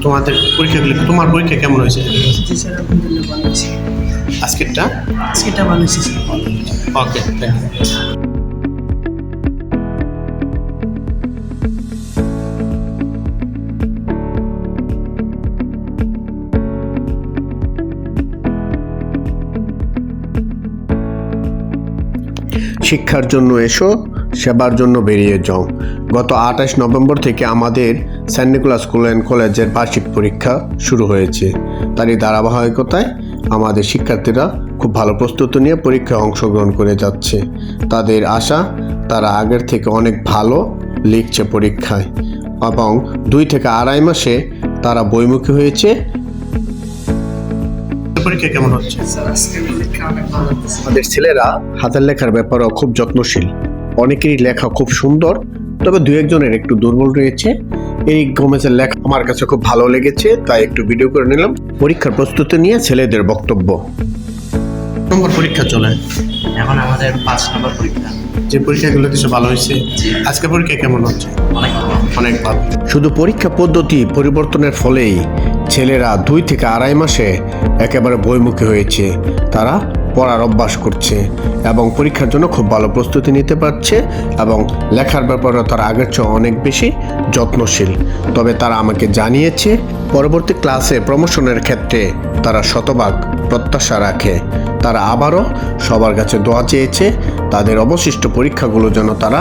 তোমার পরীক্ষা কেমন হয়েছে? জি স্যার, আলহামদুলিল্লাহ ভালো হয়েছে। আজকেরটা ভালো হয়েছে স্যার। Okay, thank you. শিক্ষার জন্য এসো, সেবার জন্য বেরিয়ে যাও। গত 28 নভেম্বর থেকে আমাদের সেন্ট নিকোলাস স্কুল অ্যান্ড কলেজের বার্ষিক পরীক্ষা শুরু হয়েছে। তারই ধারাবাহিকতায় আমাদের শিক্ষার্থীরা খুব ভালো প্রস্তুতি নিয়ে পরীক্ষায় অংশগ্রহণ করে যাচ্ছে। তাদের আশা তারা আগের থেকে অনেক ভালো লিখছে পরীক্ষায়, এবং 2 থেকে আড়াই মাসে তারা বইমুখী হয়েছে। পরীক্ষা কেমন হচ্ছে? স্যার আজকের পরীক্ষা অনেক ভালো হচ্ছে। আমাদের ছেলেরা হাতের লেখার ব্যাপারেও খুব যত্নশীল। অনেকেরই লেখা খুব সুন্দর, তবে 2-1জনের একটু দুর্বল রয়েছে। এই গোমেজের লেখা আমার কাছে খুব ভালো লেগেছে, তাই একটু ভিডিও করে নিলাম। পরীক্ষার প্রস্তুতি নিয়ে ছেলেদের বক্তব্য। নম্বর পরীক্ষা চলে এখন আমাদের 5 নম্বর পরীক্ষা। যে পরীক্ষাগুলো কিছু ভালো হয়েছে, আজকে পরীক্ষা কেমন হচ্ছে? অনেক ভালো। শুধু পরীক্ষা পদ্ধতি পরিবর্তনের ফলেই ছেলেরা 2 থেকে আড়াই মাসে একেবারে বইমুখী হয়েছে। তারা পড়ার অভ্যাস করছে এবং পরীক্ষার জন্য খুব ভালো প্রস্তুতি নিতে পারছে, এবং লেখার ব্যাপারে তারা আগের চেয়ে অনেক বেশি যত্নশীল। তবে তারা আমাকে জানিয়েছে পরবর্তী ক্লাসে প্রমোশনের ক্ষেত্রে তারা শতভাগ প্রত্যাশা রাখে। তারা আবারও সবার কাছে দোয়া চেয়েছে তাদের অবশিষ্ট পরীক্ষাগুলো যেন তারা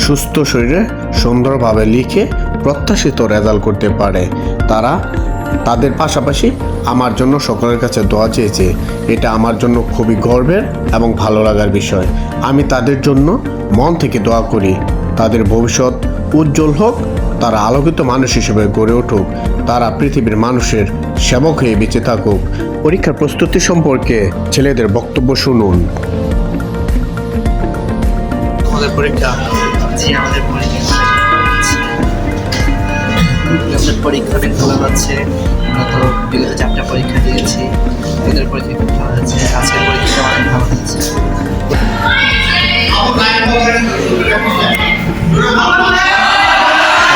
সুস্থ শরীরে সুন্দরভাবে লিখে প্রত্যাশিত রেজাল্ট করতে পারে। তারা তাদের পাশাপাশি আমার জন্য সকলের কাছে দোয়া চেয়েছে। এটা আমার জন্য খুবই গর্বের এবং ভালো লাগার বিষয়। আমি তাদের জন্য মন থেকে দোয়া করি তাদের ভবিষ্যৎ উজ্জ্বল হোক, তারা আলোকিত মানুষ হিসেবে গড়ে উঠুক, তারা পৃথিবীর মানুষের সেবক হয়ে বেঁচে থাকুক। পরীক্ষার প্রস্তুতি সম্পর্কে ছেলেদের বক্তব্য শুনুন। আমাদের পরীক্ষা আমাদের পরীক্ষা অনেক ভালো যাচ্ছে। গত বিগত 4টা পরীক্ষা দিয়েছি, এদের পরীক্ষা খুব ভালো যাচ্ছে। আজকের পরীক্ষা অনেক ভালো যাচ্ছে।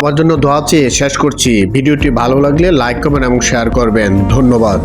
আমার জন্য দোয়া চেয়ে শেষ করছি। ভিডিওটি ভালো লাগলে লাইক, কমেন্ট এবং শেয়ার করবেন। ধন্যবাদ।